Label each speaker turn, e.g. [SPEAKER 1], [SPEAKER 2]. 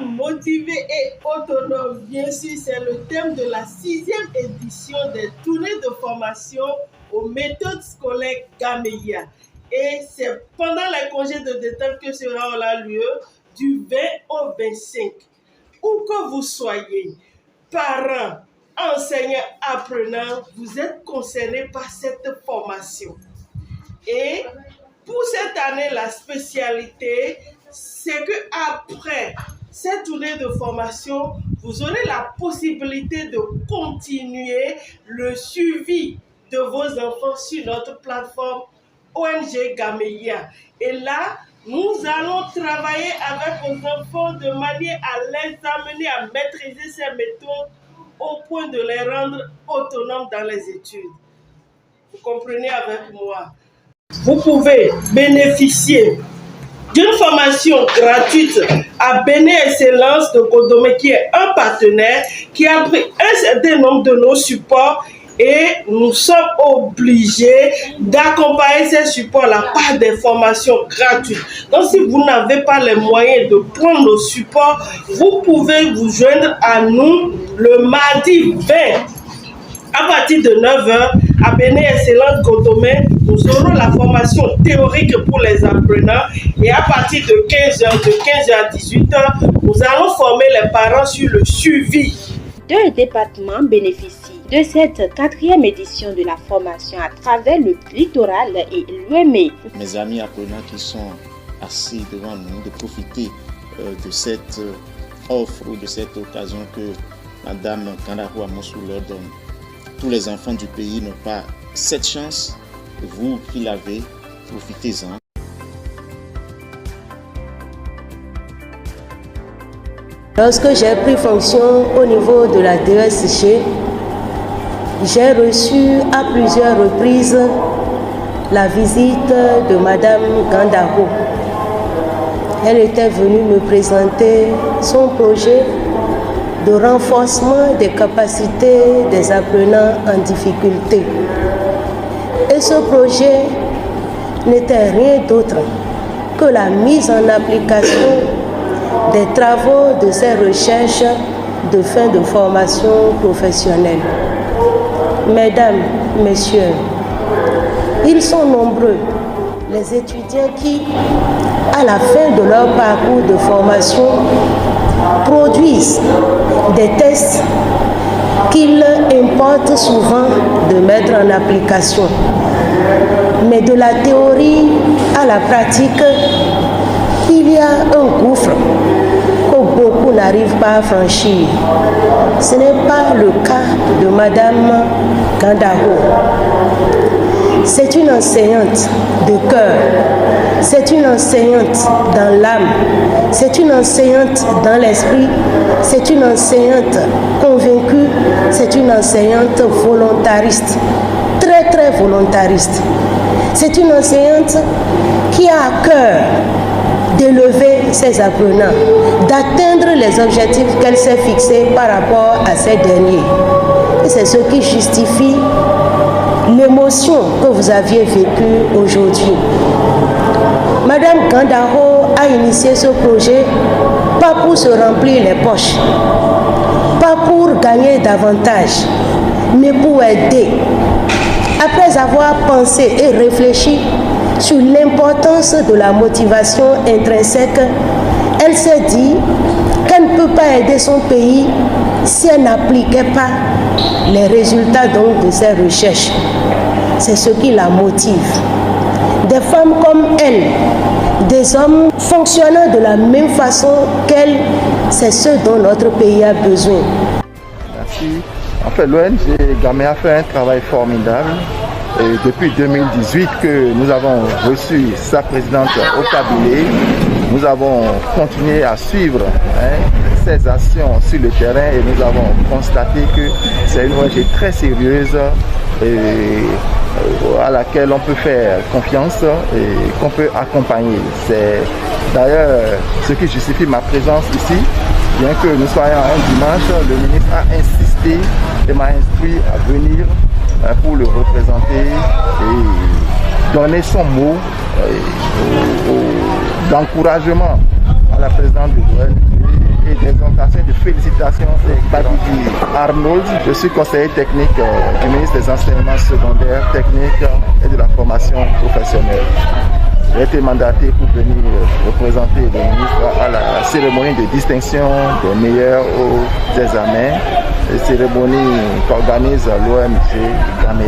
[SPEAKER 1] Motivé et autonome, bien sûr, c'est le thème de la 6e édition des tournées de formation aux méthodes scolaires Gameya. Et c'est pendant les congés de détente que cela aura lieu du 20 au 25. Où que vous soyez, parents, enseignants, apprenants, vous êtes concernés par cette formation. Et pour cette année, la spécialité, c'est qu'après cette tournée de formation, vous aurez la possibilité de continuer le suivi de vos enfants sur notre plateforme ONG Gameya. Et là, nous allons travailler avec vos enfants de manière à les amener à maîtriser ces méthodes au point de les rendre autonomes dans les études. Vous comprenez avec moi? Vous pouvez bénéficier d'une formation gratuite à Béné Excellence de Godomé, qui est un partenaire qui a pris un certain nombre de nos supports et nous sommes obligés d'accompagner ces supports-là par des formations gratuites. Donc si vous n'avez pas les moyens de prendre nos supports, vous pouvez vous joindre à nous le mardi 20 à partir de 9h à Béné Excellence Godomé. Nous aurons la formation théorique pour les apprenants et à partir de 15h, de 15h à 18h, nous allons former les parents sur le suivi.
[SPEAKER 2] Deux départements bénéficient de cette 4e édition de la formation à travers le littoral et l'UEME.
[SPEAKER 3] Mes amis apprenants qui sont assis devant nous, de profiter de cette offre ou de cette occasion que Madame Kandahou Amonsou leur donne. Tous les enfants du pays n'ont pas cette chance. Vous qui l'avez, profitez-en.
[SPEAKER 4] Lorsque j'ai pris fonction au niveau de la DSG, j'ai reçu à plusieurs reprises la visite de Madame Kandahou. Elle était venue me présenter son projet de renforcement des capacités des apprenants en difficulté. Et ce projet n'était rien d'autre que la mise en application des travaux de ces recherches de fin de formation professionnelle. Mesdames, Messieurs, ils sont nombreux, les étudiants qui, à la fin de leur parcours de formation, produisent des tests qu'il importe souvent de mettre en application. Mais de la théorie à la pratique, il y a un gouffre que beaucoup n'arrivent pas à franchir. Ce n'est pas le cas de Madame Kandahou. C'est une enseignante de cœur, c'est une enseignante dans l'âme, c'est une enseignante dans l'esprit, c'est une enseignante convaincue, c'est une enseignante volontariste, très très volontariste. C'est une enseignante qui a à cœur d'élever ses apprenants, d'atteindre les objectifs qu'elle s'est fixés par rapport à ces derniers. Et c'est ce qui justifie l'émotion que vous aviez vécue aujourd'hui. Madame Kandahou a initié ce projet pas pour se remplir les poches, pas pour gagner davantage, mais pour aider. Après avoir pensé et réfléchi sur l'importance de la motivation intrinsèque, elle s'est dit qu'elle ne peut pas aider son pays si elle n'appliquait pas les résultats donc de ses recherches. C'est ce qui la motive. Des femmes comme elle, des hommes fonctionnant de la même façon qu'elle, c'est ce dont notre pays a besoin.
[SPEAKER 5] Merci. En fait, l'ONG Gameya a fait un travail formidable. Et depuis 2018 que nous avons reçu sa présidente au cabinet, nous avons continué à suivre ses actions sur le terrain et nous avons constaté que c'est une ONG très sérieuse et à laquelle on peut faire confiance et qu'on peut accompagner. C'est d'ailleurs ce qui justifie ma présence ici. Bien que nous soyons un dimanche, le ministre a insisté et m'a instruit à venir pour le représenter et donner son mot d'encouragement à la présidente de l'ONG félicitations, c'est Babidi Arnold. Je suis conseiller technique du ministre des Enseignements secondaires, techniques et de la formation professionnelle. J'ai été mandaté pour venir représenter le ministre à la cérémonie de distinction des meilleurs aux examens, une cérémonie qu'organise l'OMG Gamay.